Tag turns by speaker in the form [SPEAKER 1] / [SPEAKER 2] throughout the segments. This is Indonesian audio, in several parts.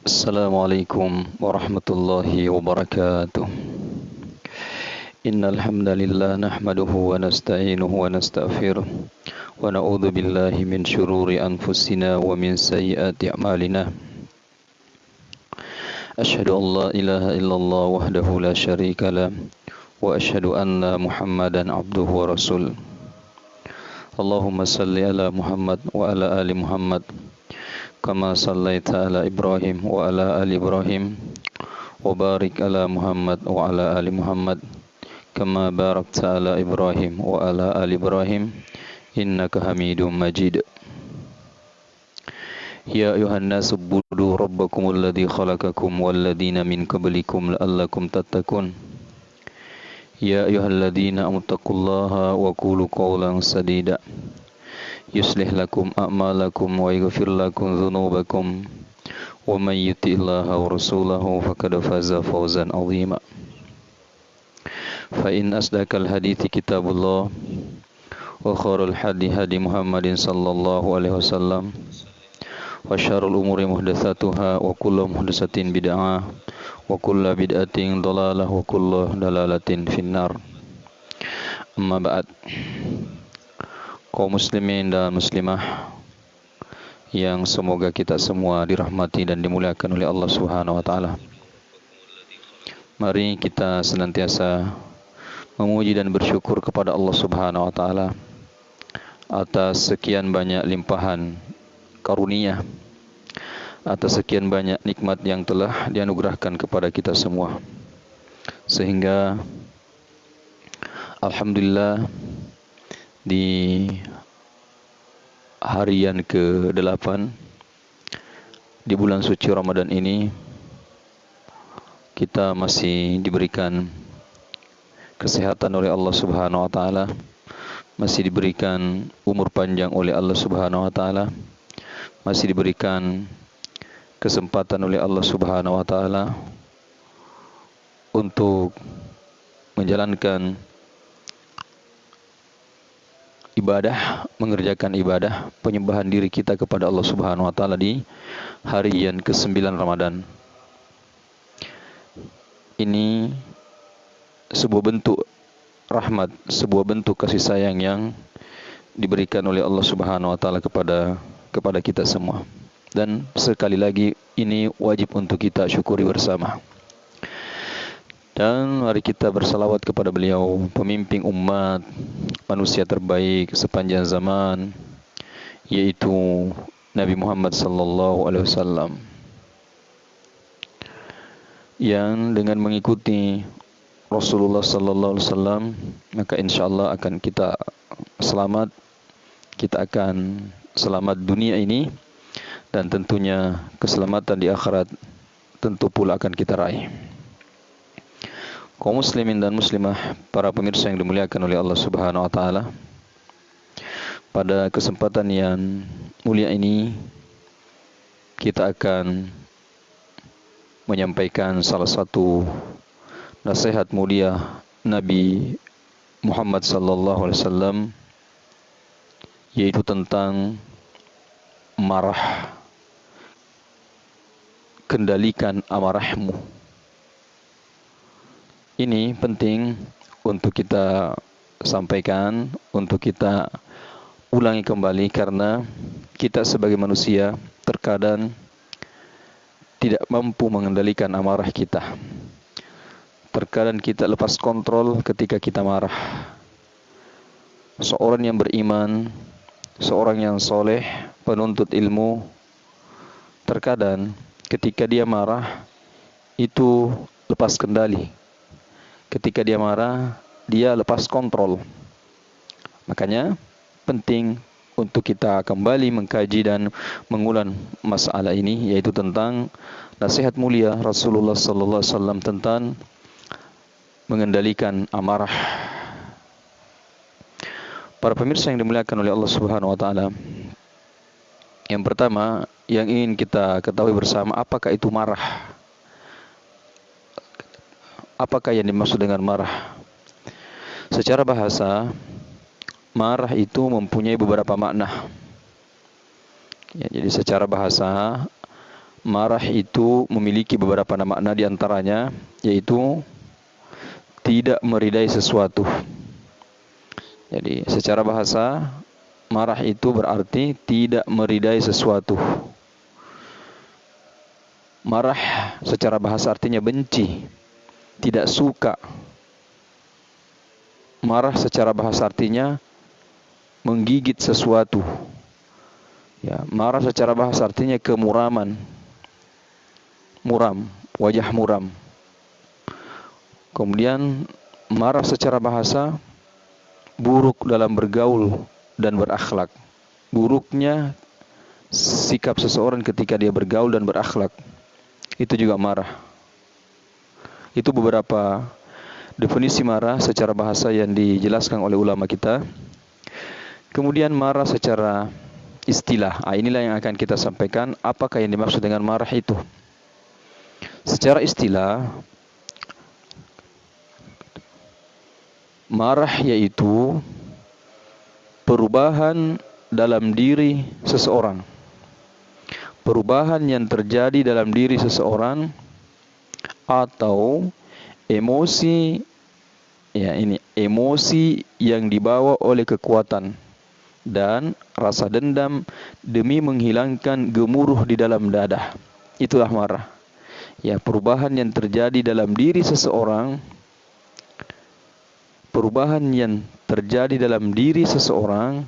[SPEAKER 1] Assalamualaikum warahmatullahi wabarakatuh. Innal hamdalillah nahmaduhu wa nasta'inuhu wa nastaghfiruh wa na'udzu billahi min shururi anfusina wa min sayyiati a'malina. Asyhadu an la ilaha illallah wahdahu la syarika lah wa asyhadu anna Muhammadan abduhu wa rasul. Allahumma salli ala Muhammad wa ala ali Muhammad kama sallaita ala Ibrahim wa ala ali Ibrahim wa barik ala Muhammad wa ala ali Muhammad kama barakta ala Ibrahim wa ala ali Ibrahim innaka Hamidum Majid. Ya ayuhan nasu budu rabbakumul ladzi khalaqakum wal ladzina min qablikum la'allakum tattaqun. Ya ayyuhalladzina amuttaqullaha wa qulu qawlan sadida yuslih lakum a'malakum wa yaghfir lakum dzunubakum wa may yuti'illaha wa rasulahu faqad faza fawzan 'azima. Fa in asdaqal hadithi kitabullah wa khairul hadi hadi Muhammadin sallallahu alaihi wasallam wa syarrul umuri muhdatsatuha wa kullu muhdatsatin bid'ah wa kullu bid'atin dhalalah wa kullu dalalatin finnar. Amma ba'd. Kaum muslimin dan muslimah yang semoga kita semua dirahmati dan dimuliakan oleh Allah Subhanahu wa taala. Mari kita senantiasa memuji dan bersyukur kepada Allah Subhanahu wa taala atas sekian banyak limpahan karunia, atas sekian banyak nikmat yang telah dianugerahkan kepada kita semua. Sehingga alhamdulillah di harian ke-8 di bulan suci Ramadan ini kita masih diberikan kesehatan oleh Allah Subhanahu wa taala, masih diberikan umur panjang oleh Allah Subhanahu wa taala, masih diberikan kesempatan oleh Allah Subhanahu wa taala untuk menjalankan ibadah, mengerjakan ibadah penyembahan diri kita kepada Allah Subhanahu wa taala di harian ke-9 Ramadan. Ini sebuah bentuk rahmat, sebuah bentuk kasih sayang yang diberikan oleh Allah Subhanahu wa taala kepada kita semua. Dan sekali lagi ini wajib untuk kita syukuri bersama. Dan mari kita bersalawat kepada beliau, pemimpin umat, manusia terbaik sepanjang zaman, yaitu Nabi Muhammad sallallahu alaihi wasallam, yang dengan mengikuti Rasulullah sallallahu alaihi wasallam maka insyaallah akan kita selamat, kita akan selamat dunia ini dan tentunya keselamatan di akhirat tentu pula akan kita raih. Kaum muslimin dan muslimah, para pemirsa yang dimuliakan oleh Allah Subhanahu wa taala, pada kesempatan yang mulia ini kita akan menyampaikan salah satu nasihat mulia Nabi Muhammad sallallahu alaihi wasallam, yaitu tentang marah. Kendalikan amarahmu. Ini penting untuk kita sampaikan, untuk kita ulangi kembali, karena kita sebagai manusia terkadang tidak mampu mengendalikan amarah kita. Terkadang kita lepas kontrol ketika kita marah. Seorang yang beriman, seorang yang soleh, penuntut ilmu, terkadang ketika dia marah itu lepas kendali. Ketika dia marah, dia lepas kontrol. Makanya penting untuk kita kembali mengkaji dan mengulang masalah ini, yaitu tentang nasihat mulia Rasulullah sallallahu alaihi wasallam tentang mengendalikan amarah. Para pemirsa yang dimuliakan oleh Allah Subhanahu wa taala, Yang pertama, yang ingin kita ketahui bersama, apakah itu marah? Apakah yang dimaksud dengan marah? Secara bahasa, marah itu mempunyai beberapa makna. Ya, jadi secara bahasa, marah itu memiliki beberapa makna, di antaranya yaitu tidak meridai sesuatu. Jadi secara bahasa, marah itu berarti tidak meridai sesuatu. Marah secara bahasa artinya benci, tidak suka. Marah secara bahasa artinya menggigit sesuatu. Ya, marah secara bahasa artinya kemuraman. Muram, wajah muram. Kemudian marah secara bahasa buruk dalam bergaul dan berakhlak. Buruknya sikap seseorang ketika dia bergaul dan berakhlak, itu juga marah. Itu beberapa definisi marah secara bahasa yang dijelaskan oleh ulama kita. Kemudian marah secara istilah. Inilah yang akan kita sampaikan, apakah yang dimaksud dengan marah itu. Secara istilah, marah yaitu perubahan dalam diri seseorang. Perubahan yang terjadi dalam diri seseorang atau emosi, ya ini emosi yang dibawa oleh kekuatan dan rasa dendam demi menghilangkan gemuruh di dalam dada. Itulah marah. Ya, perubahan yang terjadi dalam diri seseorang, perubahan yang terjadi dalam diri seseorang,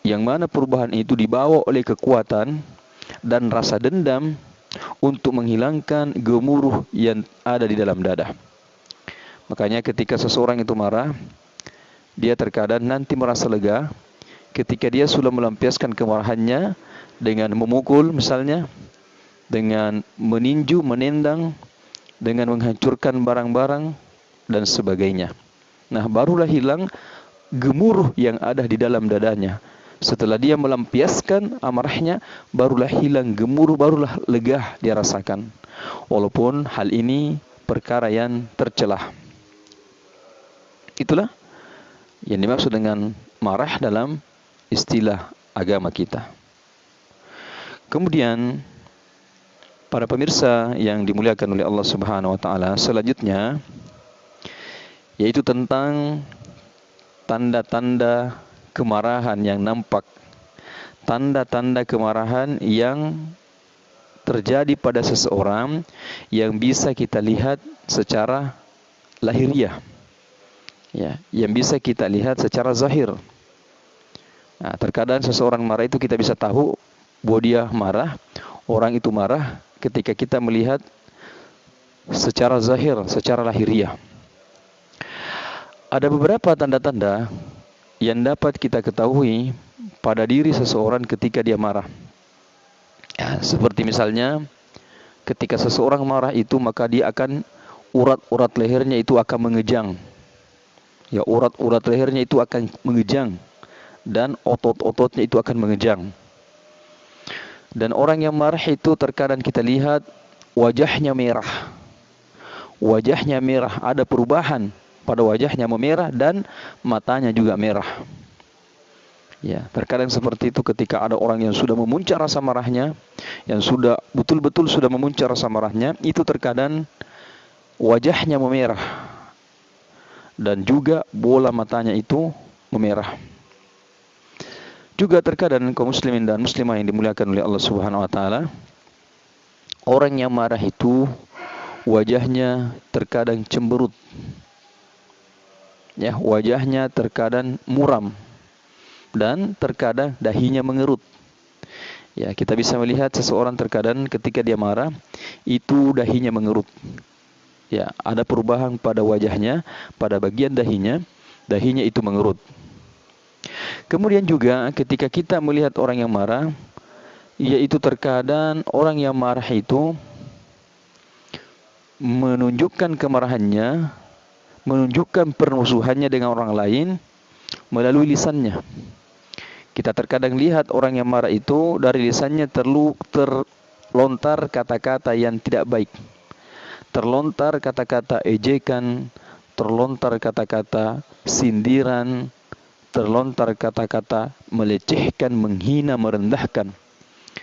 [SPEAKER 1] yang mana perubahan itu dibawa oleh kekuatan dan rasa dendam untuk menghilangkan gemuruh yang ada di dalam dada. Makanya ketika seseorang itu marah, dia terkadang nanti merasa lega ketika dia sudah melampiaskan kemarahannya dengan memukul misalnya, dengan meninju, menendang, dengan menghancurkan barang-barang dan sebagainya. Nah, barulah hilang gemuruh yang ada di dalam dadanya. Setelah dia melampiaskan amarahnya, barulah hilang gemuruh, barulah lega dia rasakan. Walaupun hal ini perkara yang tercelah. Itulah yang dimaksud dengan marah dalam istilah agama kita. Kemudian, para pemirsa yang dimuliakan oleh Allah Subhanahu wa taala, selanjutnya yaitu tentang tanda-tanda kemarahan yang nampak. Tanda-tanda kemarahan yang terjadi pada seseorang yang bisa kita lihat secara lahiriah. Ya, yang bisa kita lihat secara zahir. Nah, terkadang seseorang marah itu kita bisa tahu bahwa dia marah, orang itu marah ketika kita melihat secara zahir, secara lahiriah. Ada beberapa tanda-tanda yang dapat kita ketahui pada diri seseorang ketika dia marah. Ya, seperti misalnya ketika seseorang marah itu, maka dia akan urat-urat lehernya itu akan mengejang. Ya, urat-urat lehernya itu akan mengejang dan otot-ototnya itu akan mengejang. Dan orang yang marah itu terkadang kita lihat wajahnya merah. Wajahnya merah, ada perubahan pada wajahnya, memerah dan matanya juga merah. Ya, terkadang seperti itu ketika ada orang yang sudah memuncak rasa marahnya, yang sudah betul-betul sudah memuncak rasa marahnya, itu terkadang wajahnya memerah dan juga bola matanya itu memerah. Juga terkadang kaum muslimin dan muslimah yang dimuliakan oleh Allah Subhanahu wa taala, orang yang marah itu wajahnya terkadang cemberut. Ya, wajahnya terkadang muram dan terkadang dahinya mengerut. Ya, kita bisa melihat seseorang terkadang ketika dia marah itu dahinya mengerut. Ya, ada perubahan pada wajahnya, pada bagian dahinya itu mengerut. Kemudian juga ketika kita melihat orang yang marah, yaitu terkadang orang yang marah itu menunjukkan kemarahannya, menunjukkan permusuhannya dengan orang lain melalui lisannya. Kita terkadang lihat orang yang marah itu dari lisannya terlontar kata-kata yang tidak baik. Terlontar kata-kata ejekan, terlontar kata-kata sindiran, terlontar kata-kata melecehkan, menghina, merendahkan.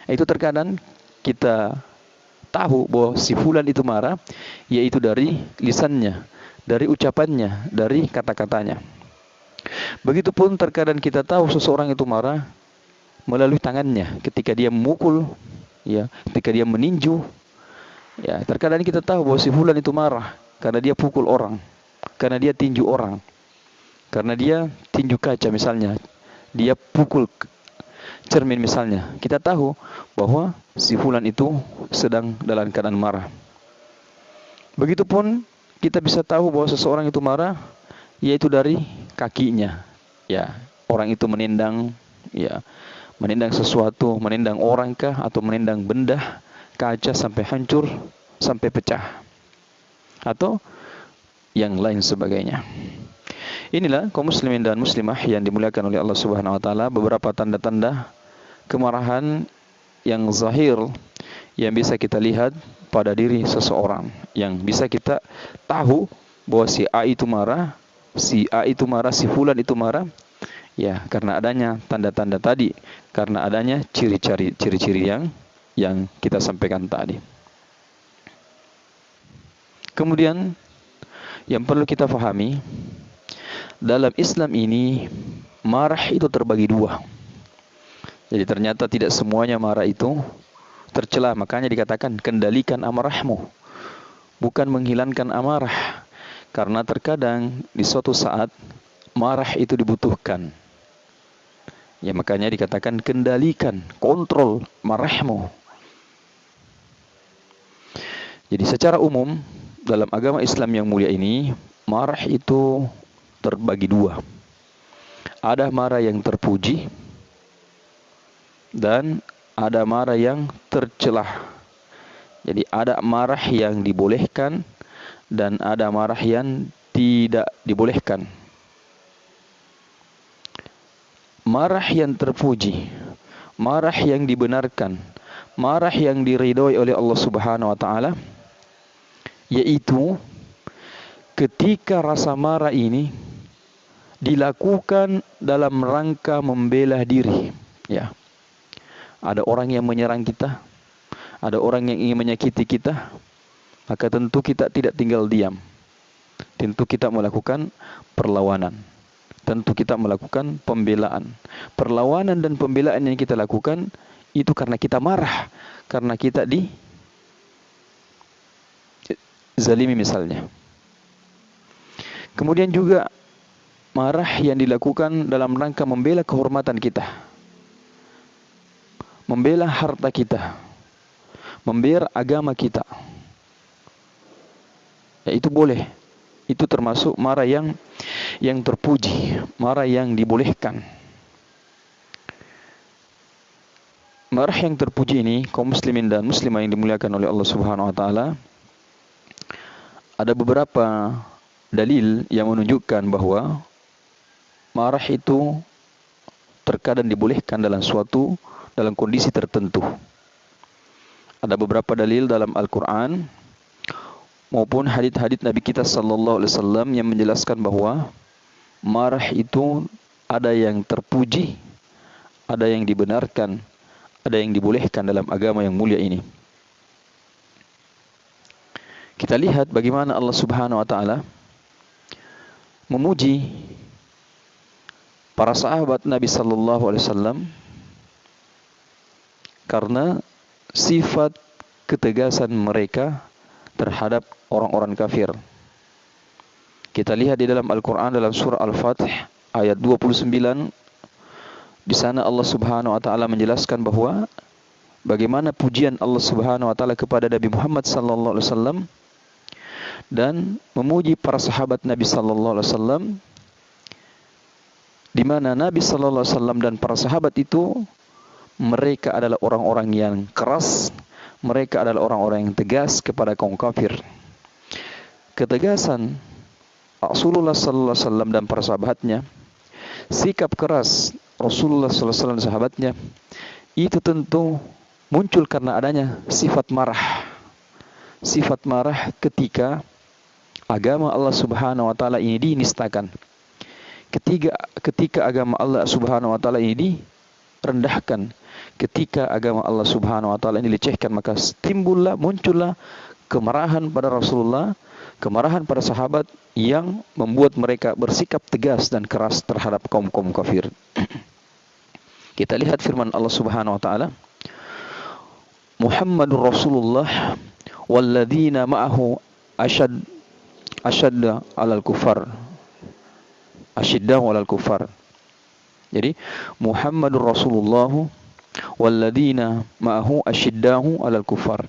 [SPEAKER 1] Itu terkadang kita tahu bahwa si fulan itu marah, yaitu dari lisannya, dari ucapannya, dari kata-katanya. Begitupun terkadang kita tahu seseorang itu marah melalui tangannya, ketika dia memukul, ya, ketika dia meninju, ya, terkadang kita tahu bahwa si fulan itu marah karena dia pukul orang, karena dia tinju orang, karena dia tinju kaca misalnya, dia pukul cermin misalnya. Kita tahu bahwa si fulan itu sedang dalam keadaan marah. Begitupun kita bisa tahu bahwa seseorang itu marah yaitu dari kakinya. Ya, orang itu menendang, ya, menendang sesuatu, menendang orang kah atau menendang benda, kaca sampai hancur, sampai pecah, atau yang lain sebagainya. Inilah kaum muslimin dan muslimah yang dimuliakan oleh Allah Subhanahu wa taala, beberapa tanda-tanda kemarahan yang zahir yang bisa kita lihat pada diri seseorang, yang bisa kita tahu bahwa si A itu marah, si A itu marah, si fulan itu marah, ya, karena adanya tanda-tanda tadi, karena adanya ciri-ciri yang kita sampaikan tadi. Kemudian yang perlu kita pahami, dalam Islam ini marah itu terbagi dua. Jadi ternyata tidak semuanya marah itu tercela, makanya dikatakan kendalikan amarahmu, bukan menghilangkan amarah. Karena terkadang di suatu saat marah itu dibutuhkan. Ya, makanya dikatakan kendalikan, kontrol marahmu. Jadi secara umum dalam agama Islam yang mulia ini, marah itu terbagi dua. Ada marah yang terpuji dan ada marah yang tercelah. Jadi ada marah yang dibolehkan dan ada marah yang tidak dibolehkan. Marah yang terpuji, marah yang dibenarkan, marah yang diridhoi oleh Allah Subhanahu wa taala, yaitu ketika rasa marah ini dilakukan dalam rangka membela diri. Ya. Ada orang yang menyerang kita, ada orang yang ingin menyakiti kita, maka tentu kita tidak tinggal diam. Tentu kita melakukan perlawanan. Tentu kita melakukan pembelaan. Perlawanan dan pembelaan yang kita lakukan itu karena kita marah, karena kita zalimi misalnya. Kemudian juga marah yang dilakukan dalam rangka membela kehormatan kita, membela harta kita, membela agama kita. Ya, itu boleh. Itu termasuk marah yang terpuji, marah yang dibolehkan. Marah yang terpuji ini, kaum muslimin dan muslimah yang dimuliakan oleh Allah Subhanahu wa taala, ada beberapa dalil yang menunjukkan bahwa marah itu terkadang dibolehkan dalam kondisi tertentu. Ada beberapa dalil dalam Al-Quran maupun hadits-hadits Nabi kita sallallahu alaihi wasallam yang menjelaskan bahwa marah itu ada yang terpuji, ada yang dibenarkan, ada yang dibolehkan dalam agama yang mulia ini. Kita lihat bagaimana Allah Subhanahu wa taala memuji para sahabat Nabi sallallahu alaihi wasallam karena sifat ketegasan mereka terhadap orang-orang kafir. Kita lihat di dalam Al-Quran dalam surah Al-Fatih ayat 29. Di sana Allah Subhanahu wa taala menjelaskan bahwa bagaimana pujian Allah Subhanahu wa taala kepada Nabi Muhammad sallallahu alaihi wasallam dan memuji para sahabat Nabi sallallahu alaihi wasallam, di mana Nabi sallallahu alaihi wasallam dan para sahabat itu mereka adalah orang-orang yang keras, mereka adalah orang-orang yang tegas kepada kaum kafir. Ketegasan Rasulullah sallallahu alaihi wasallam dan para sahabatnya, sikap keras Rasulullah SAW dan sahabatnya, itu tentu muncul karena adanya sifat marah. Sifat marah ketika agama Allah Subhanahu wa taala ini dinistakan. Ketika agama Allah Subhanahu wa taala ini direndahkan, ketika agama Allah Subhanahu wa taala ini dilecehkan, maka muncullah kemarahan pada Rasulullah, kemarahan pada sahabat yang membuat mereka bersikap tegas dan keras terhadap kaum-kaum kafir. Kita lihat firman Allah Subhanahu wa taala, Muhammadur Rasulullah walladzina ma'ahu asyadda 'alal kufar. Asyiddahu 'alal kufar. Jadi Muhammadur Rasulullah walladzina ma'ahu asyiddahu 'alal kufar.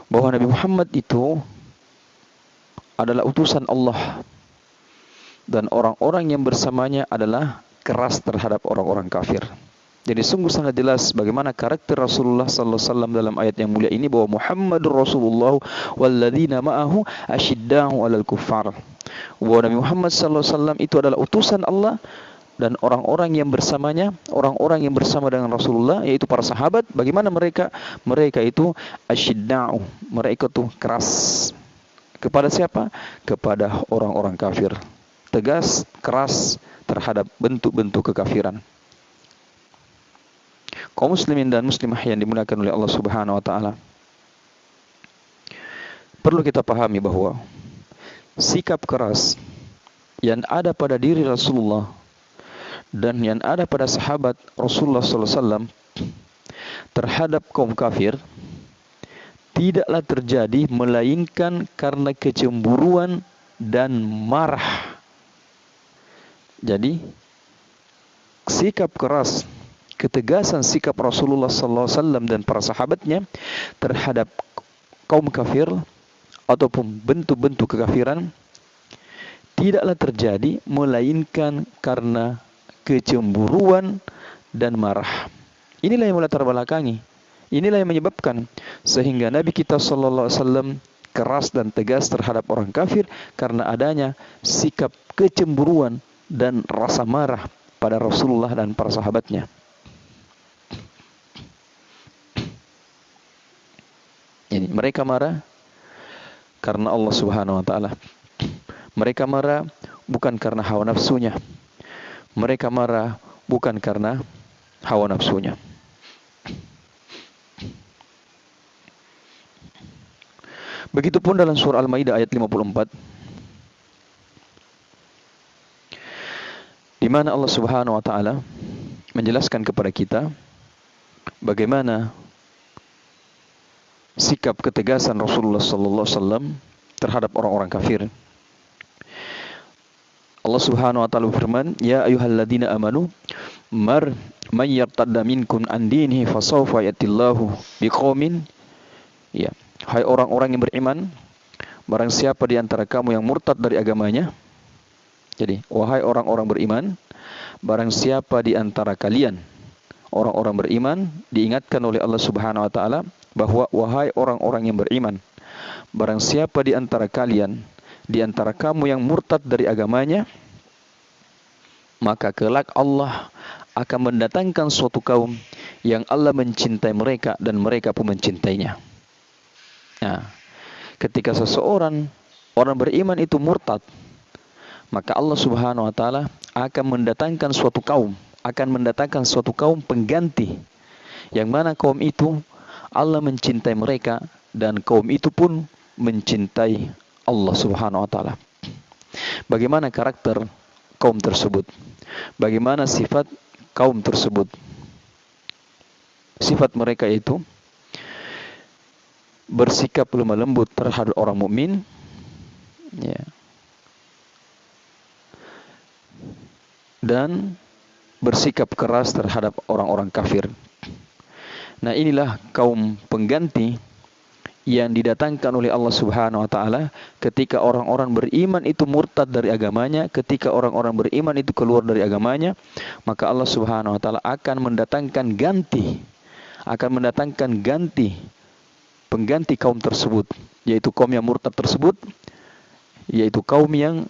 [SPEAKER 1] Bahwa Nabi Muhammad itu adalah utusan Allah dan orang-orang yang bersamanya adalah keras terhadap orang-orang kafir. Jadi sungguh sangat jelas bagaimana karakter Rasulullah sallallahu alaihi wasallam dalam ayat yang mulia ini, bahwa Muhammadur Rasulullah walladzina ma'ahu asyiddahu 'alal kuffar. Bahwa Nabi Muhammad sallallahu alaihi wasallam itu adalah utusan Allah dan orang-orang yang bersamanya, orang-orang yang bersama dengan Rasulullah, yaitu para sahabat, bagaimana mereka? Mereka itu asyidda'u, mereka itu keras. Kepada siapa? Kepada orang-orang kafir. Tegas, keras terhadap bentuk-bentuk kekafiran. Kaum muslimin dan muslimah yang dimuliakan oleh Allah Subhanahu wa taala, perlu kita pahami bahwa sikap keras yang ada pada diri Rasulullah dan yang ada pada sahabat Rasulullah sallallahu alaihi wasallam terhadap kaum kafir tidaklah terjadi melainkan karena kecemburuan dan marah. Jadi sikap keras, ketegasan sikap Rasulullah sallallahu alaihi wasallam dan para sahabatnya terhadap kaum kafir ataupun bentuk-bentuk kekafiran tidaklah terjadi melainkan karena kecemburuan dan marah. Inilah yang melatar belakangi. Inilah yang menyebabkan sehingga Nabi kita sallallahu alaihi wasallam keras dan tegas terhadap orang kafir karena adanya sikap kecemburuan dan rasa marah pada Rasulullah dan para sahabatnya. Ini mereka marah karena Allah Subhanahu wa taala. Mereka marah bukan karena hawa nafsunya. Mereka marah bukan karena hawa nafsunya. Begitupun dalam surah Al-Maidah ayat 54, di mana Allah Subhanahu wa taala menjelaskan kepada kita bagaimana sikap ketegasan Rasulullah sallallahu alaihi wasallam terhadap orang-orang kafir. Allah Subhanahu wa taala berfirman, "Ya ayyuhalladzina amanu man yartadda minkum an dinihi fasawfa yatillahu biqaumin." Ya, hai orang-orang yang beriman, barang siapa di antara kamu yang murtad dari agamanya. Jadi, wahai orang-orang beriman, barang siapa di antara kalian orang-orang beriman, diingatkan oleh Allah Subhanahu wa taala bahwa wahai orang-orang yang beriman, barang siapa di antara kalian, di antara kamu yang murtad dari agamanya, maka kelak Allah akan mendatangkan suatu kaum yang Allah mencintai mereka dan mereka pun mencintainya. Nah, ketika seseorang orang beriman itu murtad, maka Allah Subhanahu wa taala akan mendatangkan suatu kaum pengganti, yang mana kaum itu Allah mencintai mereka dan kaum itu pun mencintai Allah Subhanahu wa taala. Bagaimana karakter kaum tersebut? Bagaimana sifat kaum tersebut? Sifat mereka itu bersikap lemah lembut terhadap orang mukmin, ya, dan bersikap keras terhadap orang-orang kafir. Nah, inilah kaum pengganti yang didatangkan oleh Allah Subhanahu wa taala ketika orang-orang beriman itu murtad dari agamanya, ketika orang-orang beriman itu keluar dari agamanya, maka Allah Subhanahu wa taala akan mendatangkan pengganti kaum tersebut, yaitu kaum yang murtad tersebut, yaitu kaum yang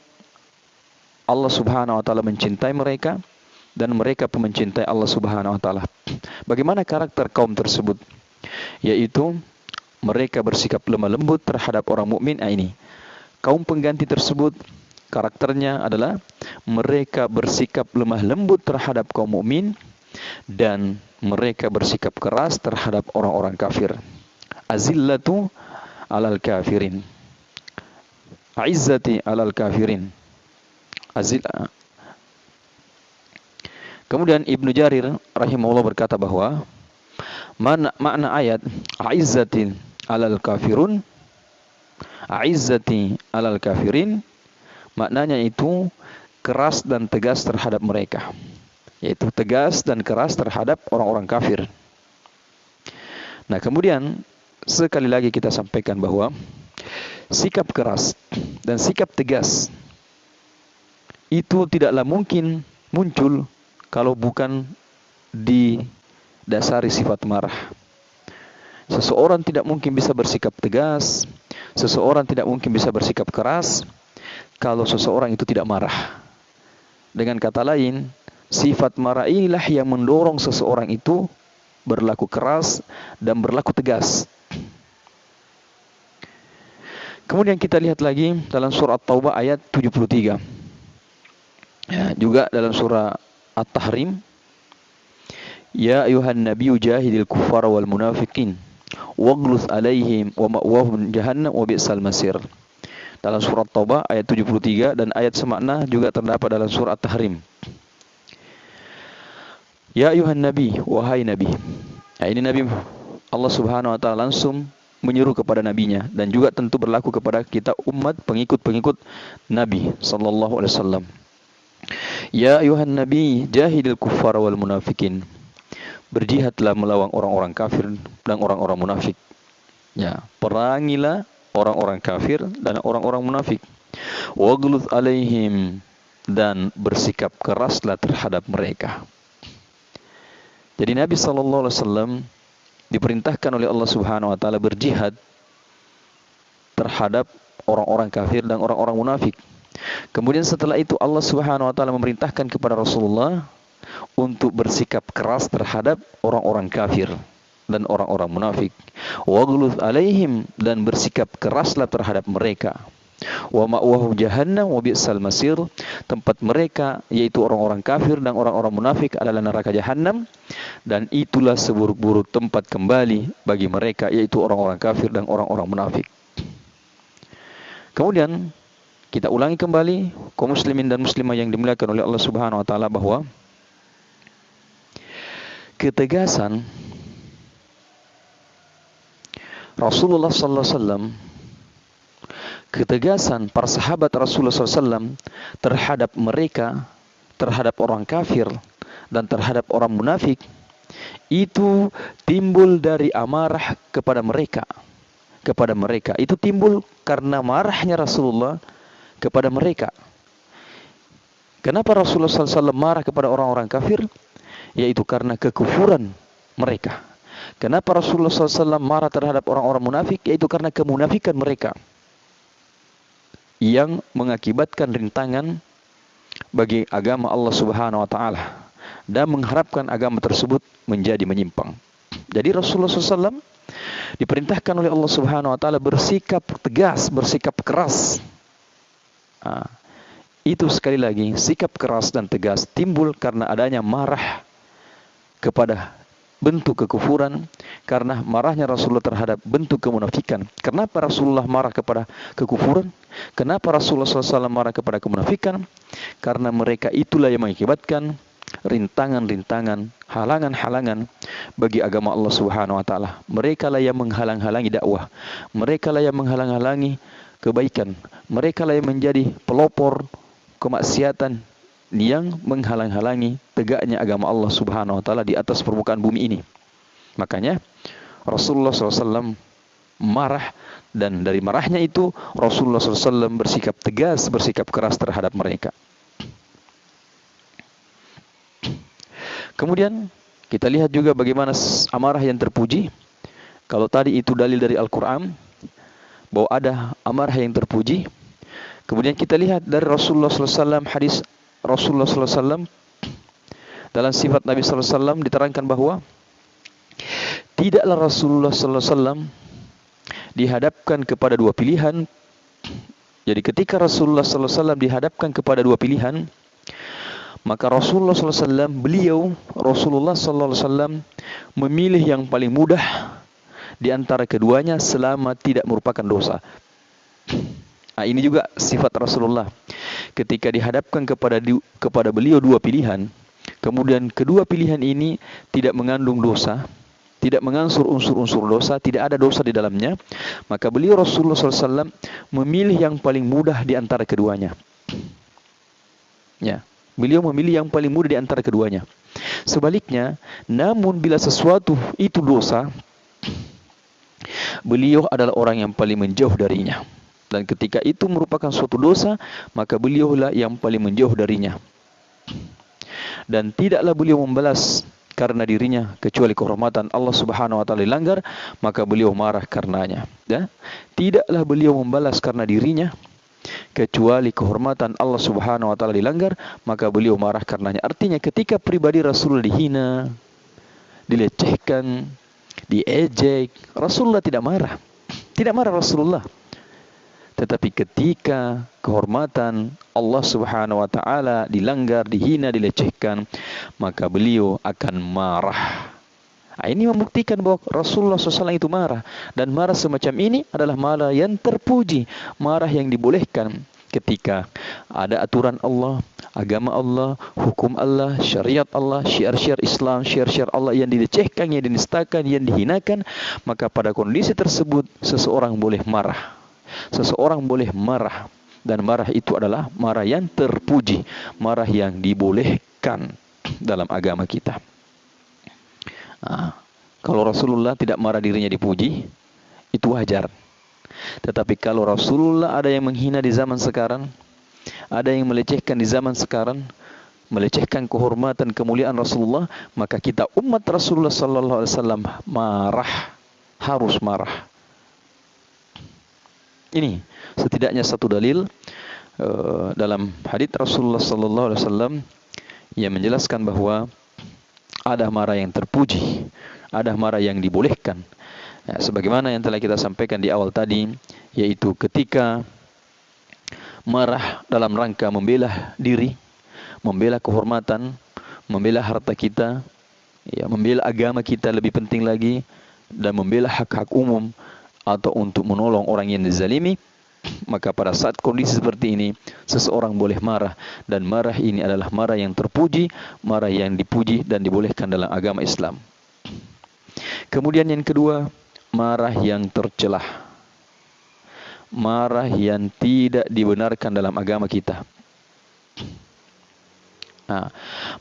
[SPEAKER 1] Allah Subhanahu wa taala mencintai mereka dan mereka mencintai Allah Subhanahu wa taala. Bagaimana karakter kaum tersebut? Yaitu mereka bersikap lemah lembut terhadap orang mukmin. Ini kaum pengganti tersebut karakternya adalah mereka bersikap lemah lembut terhadap kaum mukmin dan mereka bersikap keras terhadap orang-orang kafir. Azillatu alal kafirin, aizzati alal kafirin. Kemudian Ibnu Jarir rahimahullah berkata bahwa makna ayat aizzatin alal kafirun, aizzati alal kafirin, maknanya itu keras dan tegas terhadap mereka, yaitu tegas dan keras terhadap orang-orang kafir. Nah, kemudian sekali lagi kita sampaikan bahwa sikap keras dan sikap tegas itu tidaklah mungkin muncul kalau bukan didasari sifat marah. Seseorang tidak mungkin bisa bersikap tegas, seseorang tidak mungkin bisa bersikap keras kalau seseorang itu tidak marah. Dengan kata lain, sifat marah inilah yang mendorong seseorang itu berlaku keras dan berlaku tegas. Kemudian kita lihat lagi dalam surah At-Taubah ayat 73. Ya, juga dalam surah At-Tahrim, ya ayuhan nabiyyu jahidil kuffara wal munafiqin waghluz alaihim wa ma'wahum jahannam wa bi'sal masir. Dalam surah Taubah ayat 73 dan ayat semakna juga terdapat dalam surah At-Tahrim. Ya ayuhan nabi, wahai nabi. Nah, ini nabi Allah Subhanahu wa taala langsung menyuruh kepada nabinya dan juga tentu berlaku kepada kita umat pengikut-pengikut Nabi sallallahu alaihi wasallam. Ya ayuhan nabi jahidil kuffara wal munafikin. Berjihadlah melawan orang-orang kafir dan orang-orang munafik. Ya, perangilah orang-orang kafir dan orang-orang munafik. Waghluz alaihim, dan bersikap keraslah terhadap mereka. Jadi Nabi sallallahu alaihi wasallam diperintahkan oleh Allah Subhanahu wa taala berjihad terhadap orang-orang kafir dan orang-orang munafik. Kemudian setelah itu Allah Subhanahu wa taala memerintahkan kepada Rasulullah untuk bersikap keras terhadap orang-orang kafir dan orang-orang munafik. Waghluz alaihim, dan bersikap keraslah terhadap mereka. Wa ma'wahum jahannam wa bi'sal masir, tempat mereka yaitu orang-orang kafir dan orang-orang munafik adalah neraka jahanam, dan itulah seburuk-buruk tempat kembali bagi mereka yaitu orang-orang kafir dan orang-orang munafik. Kemudian kita ulangi kembali kaum muslimin dan muslimah yang dimuliakan oleh Allah Subhanahu wa taala bahwa ketegasan Rasulullah sallallahu alaihi wasallam, ketegasan para sahabat Rasulullah sallallahu alaihi wasallam terhadap mereka, terhadap orang kafir dan terhadap orang munafik, itu timbul dari amarah kepada mereka. Itu timbul karena marahnya Rasulullah kepada mereka. Kenapa Rasulullah SAW marah kepada orang-orang kafir? Yaitu karena kekufuran mereka. Kenapa Rasulullah SAW marah terhadap orang-orang munafik? Yaitu karena kemunafikan mereka yang mengakibatkan rintangan bagi agama Allah Subhanahu wa taala dan mengharapkan agama tersebut menjadi menyimpang. Jadi Rasulullah SAW diperintahkan oleh Allah Subhanahu wa taala bersikap tegas, bersikap keras. Itu sekali lagi sikap keras dan tegas timbul karena adanya marah kepada bentuk kekufuran, karena marahnya Rasulullah terhadap bentuk kemunafikan. Kenapa Rasulullah marah kepada kekufuran? Kenapa Rasulullah SAW marah kepada kemunafikan? Karena mereka itulah yang mengakibatkan rintangan-rintangan, halangan-halangan bagi agama Allah Subhanahu wa taala. Mereka lah yang menghalang-halangi dakwah. Mereka lah yang menghalang-halangi kebaikan. Mereka lah yang menjadi pelopor kemaksiatan yang menghalang-halangi tegaknya agama Allah Subhanahu wa taala di atas permukaan bumi ini. Makanya Rasulullah SAW marah, dan dari marahnya itu Rasulullah SAW bersikap tegas, bersikap keras terhadap mereka. Kemudian kita lihat juga bagaimana amarah yang terpuji. Kalau tadi itu dalil dari Al-Quran bahwa ada amarah yang terpuji, kemudian kita lihat dari Rasulullah SAW, hadis Rasulullah SAW Dalam sifat Nabi sallallahu alaihi wasallam diterangkan bahwa tidaklah Rasulullah sallallahu alaihi wasallam dihadapkan kepada dua pilihan. Jadi ketika Rasulullah sallallahu alaihi wasallam dihadapkan kepada dua pilihan, maka Rasulullah sallallahu alaihi wasallam Rasulullah sallallahu alaihi wasallam memilih yang paling mudah di antara keduanya selama tidak merupakan dosa. Nah, ini juga sifat Rasulullah. Ketika dihadapkan kepada beliau dua pilihan, kemudian kedua pilihan ini tidak mengandung dosa, tidak mengansur unsur-unsur dosa, tidak ada dosa di dalamnya, maka beliau Rasulullah SAW memilih yang paling mudah di antara keduanya. Ya, beliau memilih yang paling mudah di antara keduanya. Sebaliknya, namun bila sesuatu itu dosa, beliau adalah orang yang paling menjauh darinya. Dan ketika itu merupakan suatu dosa, maka beliaulah yang paling menjauh darinya. Dan tidaklah beliau membalas karena dirinya kecuali kehormatan Allah Subhanahu wa taala dilanggar, maka beliau marah karenanya. Ya? Tidaklah beliau membalas karena dirinya kecuali kehormatan Allah Subhanahu wa taala dilanggar, maka beliau marah karenanya. Artinya ketika pribadi Rasul dihina, dilecehkan, diejek, Rasulullah tidak marah. Tidak marah Rasulullah. Tetapi ketika kehormatan Allah Subhanahu wa taala dilanggar, dihina, dilecehkan, maka beliau akan marah. Nah, ini membuktikan bahwa Rasulullah SAW itu marah. Dan marah semacam ini adalah marah yang terpuji, marah yang dibolehkan ketika ada aturan Allah, agama Allah, hukum Allah, syariat Allah, syiar-syiar Islam, syiar-syiar Allah yang dilecehkan, yang dinistakan, yang dihinakan, maka pada kondisi tersebut seseorang boleh marah. Seseorang boleh marah, dan marah itu adalah marah yang terpuji, marah yang dibolehkan dalam agama kita. Nah, kalau Rasulullah tidak marah dirinya dipuji, itu wajar. Tetapi kalau Rasulullah ada yang menghina di zaman sekarang, ada yang melecehkan di zaman sekarang, melecehkan kehormatan kemuliaan Rasulullah, maka kita umat Rasulullah sallallahu alaihi wasallam marah, harus marah. Ini setidaknya satu dalil dalam hadits Rasulullah sallallahu alaihi wasallam yang menjelaskan bahwa ada marah yang terpuji, ada marah yang dibolehkan. Ya, sebagaimana yang telah kita sampaikan di awal tadi, yaitu ketika marah dalam rangka membela diri, membela kehormatan, membela harta kita, ya, membela agama kita lebih penting lagi, dan membela hak-hak umum, atau untuk menolong orang yang dizalimi, maka pada saat kondisi seperti ini seseorang boleh marah, dan marah ini adalah marah yang terpuji, marah yang dipuji dan dibolehkan dalam agama Islam. Kemudian yang kedua, marah yang tercelah, marah yang tidak dibenarkan dalam agama kita. Nah,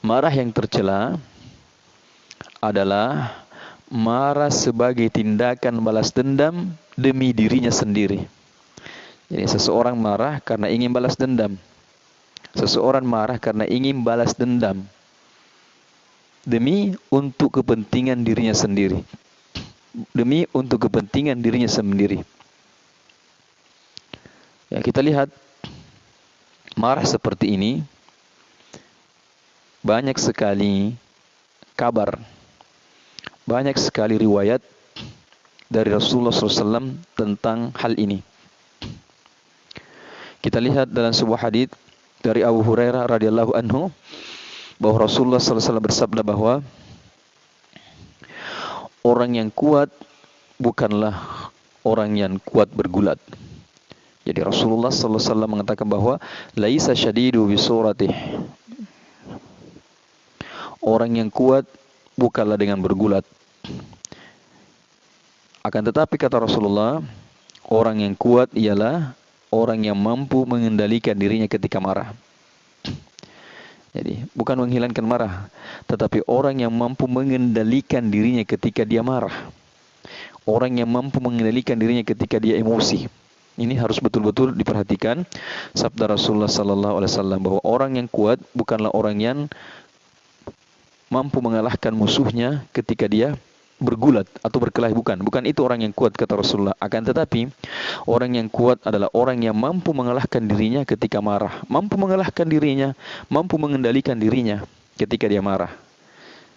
[SPEAKER 1] marah yang tercela adalah marah sebagai tindakan balas dendam demi dirinya sendiri. Jadi seseorang marah karena ingin balas dendam. Seseorang marah karena ingin balas dendam demi untuk kepentingan dirinya sendiri. Demi untuk kepentingan dirinya sendiri. Ya, kita lihat marah seperti ini banyak sekali kabar, banyak sekali riwayat dari Rasulullah SAW tentang hal ini. Kita lihat dalam sebuah hadits dari Abu Hurairah radhiyallahu anhu bahwa Rasulullah SAW bersabda bahwa orang yang kuat bukanlah orang yang kuat bergulat. Jadi Rasulullah SAW mengatakan bahwa laisa syadidu bisuratih. Orang yang kuat bukanlah dengan bergulat. Akan tetapi kata Rasulullah, orang yang kuat ialah orang yang mampu mengendalikan dirinya ketika marah. Jadi bukan menghilangkan marah, tetapi orang yang mampu mengendalikan dirinya ketika dia marah. Orang yang mampu mengendalikan dirinya ketika dia emosi. Ini harus betul-betul diperhatikan sabda Rasulullah sallallahu alaihi wasallam bahwa orang yang kuat bukanlah orang yang mampu mengalahkan musuhnya ketika dia bergulat atau berkelahi. Bukan itu orang yang kuat kata Rasulullah. Akan tetapi orang yang kuat adalah orang yang mampu mengalahkan dirinya ketika marah, mampu mengalahkan dirinya, mampu mengendalikan dirinya ketika dia marah.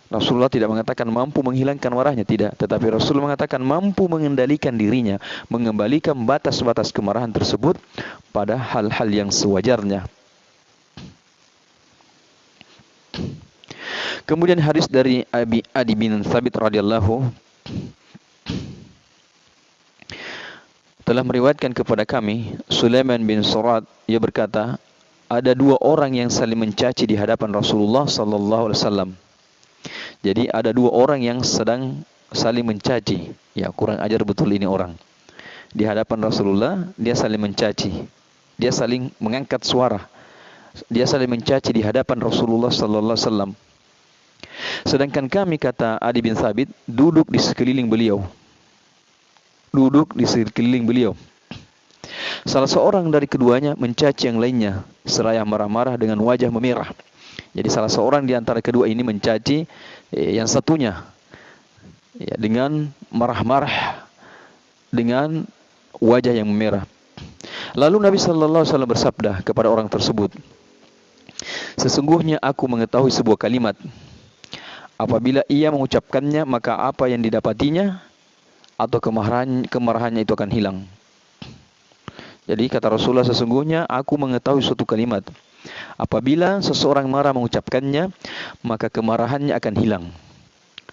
[SPEAKER 1] Rasulullah tidak mengatakan mampu menghilangkan marahnya, tidak. Tetapi Rasulullah mengatakan mampu mengendalikan dirinya, mengembalikan batas-batas kemarahan tersebut pada hal-hal yang sewajarnya. Kemudian hadis dari Adi bin Thabit radhiyallahu telah meriwayatkan kepada kami, Sulaiman bin Surat, ia berkata, ada dua orang yang saling mencaci di hadapan Rasulullah sallallahu alaihi wasallam. Jadi ada dua orang yang sedang saling mencaci. Ya, kurang ajar betul ini orang. Di hadapan Rasulullah, dia saling mencaci. Dia saling mengangkat suara. Dia saling mencaci di hadapan Rasulullah sallallahu alaihi wasallam. Sedangkan kami, kata Adi bin Thabit, duduk di sekeliling beliau. Duduk di sekeliling beliau. Salah seorang dari keduanya mencaci yang lainnya, seraya marah-marah dengan wajah memerah. Jadi salah seorang di antara kedua ini mencaci yang satunya ya, dengan marah-marah, dengan wajah yang memerah. Lalu Nabi sallallahu alaihi wasallam bersabda kepada orang tersebut, sesungguhnya aku mengetahui sebuah kalimat. Apabila ia mengucapkannya, maka apa yang didapatinya atau kemarahannya itu akan hilang. Jadi kata Rasulullah, sesungguhnya aku mengetahui suatu kalimat. Apabila seseorang marah mengucapkannya, maka kemarahannya akan hilang.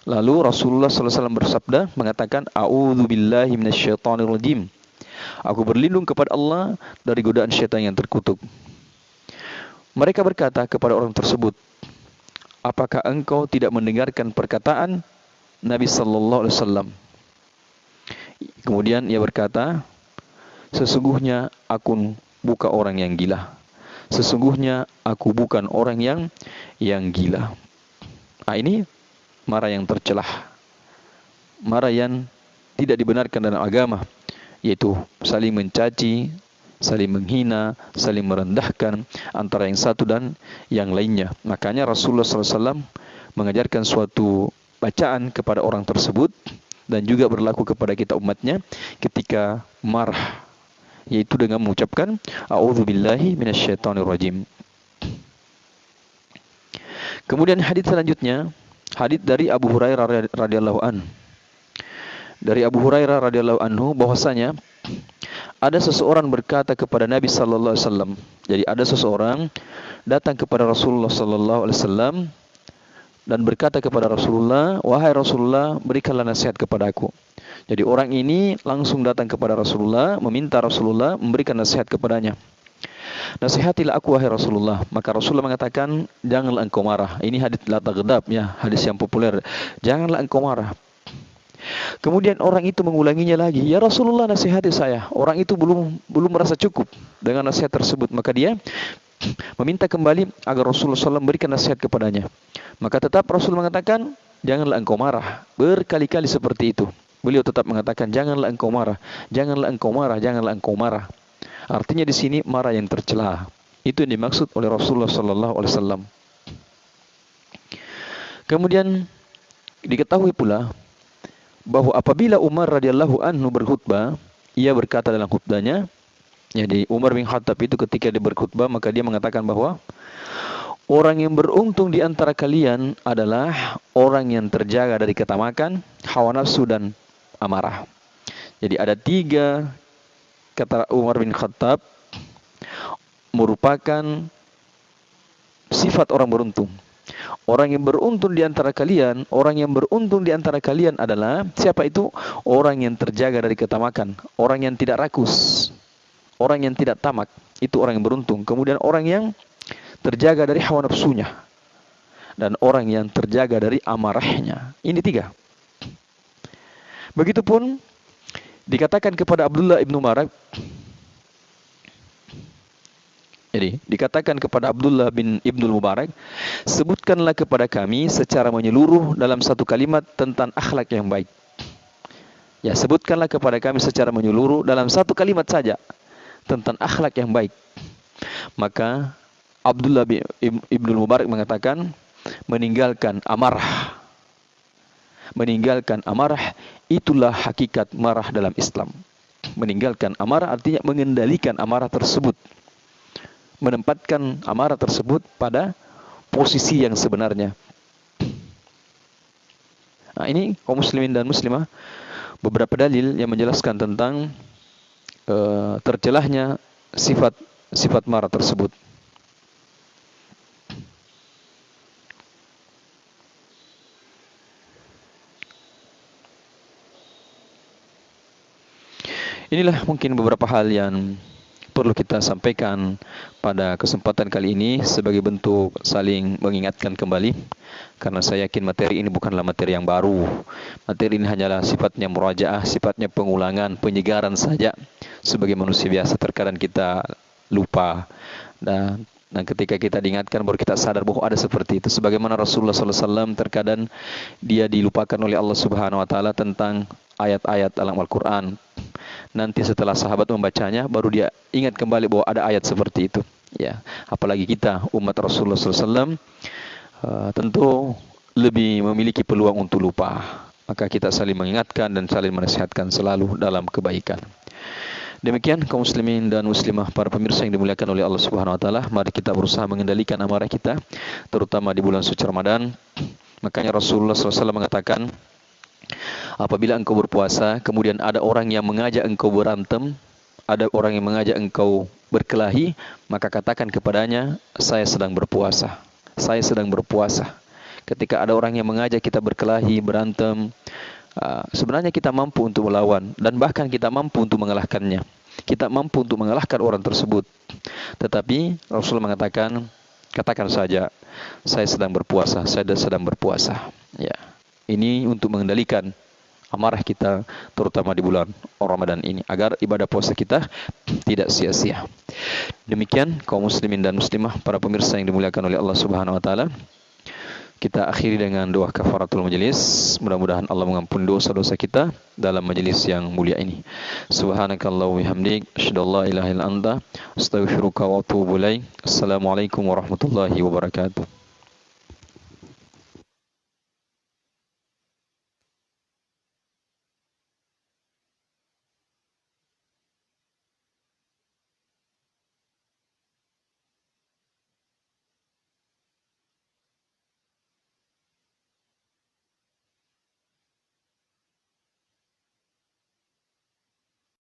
[SPEAKER 1] Lalu Rasulullah SAW bersabda, mengatakan, A'udzubillahi minasyaitonirrajim. Aku berlindung kepada Allah dari godaan syaitan yang terkutuk. Mereka berkata kepada orang tersebut, apakah engkau tidak mendengarkan perkataan Nabi Sallallahu Alaihi Wasallam? Kemudian ia berkata, sesungguhnya aku bukan orang yang gila. Sesungguhnya aku bukan orang yang gila. Nah, ini marah yang tercelah. Marah yang tidak dibenarkan dalam agama, yaitu saling mencaci, saling menghina, saling merendahkan antara yang satu dan yang lainnya. Makanya Rasulullah SAW mengajarkan suatu bacaan kepada orang tersebut dan juga berlaku kepada kita umatnya ketika marah, yaitu dengan mengucapkan a'udzubillahi minasyaitonirrajim. Kemudian hadis selanjutnya, hadis dari Abu Hurairah radhiyallahu anhu. Dari Abu Hurairah radhiyallahu anhu bahwasanya ada seseorang berkata kepada Nabi sallallahu alaihi wasallam. Jadi ada seseorang datang kepada Rasulullah sallallahu alaihi wasallam dan berkata kepada Rasulullah, "Wahai Rasulullah, berikanlah nasihat kepadaku." Jadi orang ini langsung datang kepada Rasulullah, meminta Rasulullah memberikan nasihat kepadanya. Nasihatilah aku wahai Rasulullah. Maka Rasulullah mengatakan, janganlah engkau marah. Ini hadis la taghdab, ya, hadis yang populer. Janganlah engkau marah. Kemudian orang itu mengulanginya lagi, ya Rasulullah, nasihati saya. Orang itu belum merasa cukup dengan nasihat tersebut. Maka dia meminta kembali agar Rasulullah SAW memberikan nasihat kepadanya. Maka tetap Rasul mengatakan, janganlah engkau marah. Berkali-kali seperti itu. Beliau tetap mengatakan, janganlah engkau marah, janganlah engkau marah, janganlah engkau marah. Artinya di sini marah yang tercela. Itu yang dimaksud oleh Rasulullah sallallahu alaihi wasallam. Kemudian diketahui pula bahwa apabila Umar radhiyallahu anhu berkhutbah, ia berkata dalam khutbahnya, jadi Umar bin Khattab itu ketika dia berkhutbah, maka dia mengatakan bahwa orang yang beruntung di antara kalian adalah orang yang terjaga dari ketamakan, hawa nafsu dan amarah. Jadi ada 3, kata Umar bin Khattab, merupakan sifat orang beruntung. Orang yang beruntung di antara kalian, orang yang beruntung di antara kalian adalah siapa itu? Orang yang terjaga dari ketamakan, orang yang tidak rakus, orang yang tidak tamak, itu orang yang beruntung. Kemudian orang yang terjaga dari hawa nafsunya, dan orang yang terjaga dari amarahnya. Ini 3. Begitupun dikatakan kepada Abdullah ibnu Mubarak. Jadi dikatakan kepada Abdullah bin Ibnul Mubarak, sebutkanlah kepada kami secara menyeluruh dalam satu kalimat tentang akhlak yang baik. Ya, sebutkanlah kepada kami secara menyeluruh dalam satu kalimat saja tentang akhlak yang baik. Maka Abdullah bin Ibnul Mubarak mengatakan, meninggalkan amarah. Meninggalkan amarah, itulah hakikat marah dalam Islam. Meninggalkan amarah artinya mengendalikan amarah tersebut. Menempatkan amarah tersebut pada posisi yang sebenarnya. Nah, ini kaum muslimin dan muslimah, beberapa dalil yang menjelaskan tentang tercelahnya sifat marah tersebut. Inilah mungkin beberapa hal yang perlu kita sampaikan pada kesempatan kali ini sebagai bentuk saling mengingatkan kembali, karena saya yakin materi ini bukanlah materi yang baru. Materi ini hanyalah sifatnya murajaah, sifatnya pengulangan, penyegaran saja. Sebagai manusia biasa terkadang kita lupa, dan ketika kita diingatkan baru kita sadar bahwa ada seperti itu. Sebagaimana Rasulullah SAW terkadang dia dilupakan oleh Allah Subhanahu Wa Taala tentang ayat-ayat dalam Al-Quran. Nanti setelah sahabat membacanya, baru dia ingat kembali bahwa ada ayat seperti itu. Ya, apalagi kita umat Rasulullah SAW, tentu lebih memiliki peluang untuk lupa. Maka kita saling mengingatkan dan saling menasihatkan selalu dalam kebaikan. Demikian kaum muslimin dan muslimah, para pemirsa yang dimuliakan oleh Allah Subhanahu Wa Taala, mari kita berusaha mengendalikan amarah kita, terutama di bulan suci Ramadan. Makanya Rasulullah SAW mengatakan, apabila engkau berpuasa, kemudian ada orang yang mengajak engkau berantem, ada orang yang mengajak engkau berkelahi, maka katakan kepadanya, saya sedang berpuasa. Saya sedang berpuasa. Ketika ada orang yang mengajak kita berkelahi, berantem, sebenarnya kita mampu untuk melawan, dan bahkan kita mampu untuk mengalahkannya. Kita mampu untuk mengalahkan orang tersebut. Tetapi Rasulullah mengatakan, katakan saja, saya sedang berpuasa, saya sedang berpuasa. Ya, ini untuk mengendalikan amarah kita, terutama di bulan Ramadan ini, agar ibadah puasa kita tidak sia-sia. Demikian kaum muslimin dan muslimah, para pemirsa yang dimuliakan oleh Allah Subhanahu Wa Taala. Kita akhiri dengan doa kafaratul majelis. Mudah-mudahan Allah mengampuni dosa-dosa kita dalam majelis yang mulia ini. Subhanakallah wa bihamdik, asyhadu an la ilaha illa anta, astaghfiruka wa atubu ilaik. Assalamualaikum warahmatullahi wabarakatuh.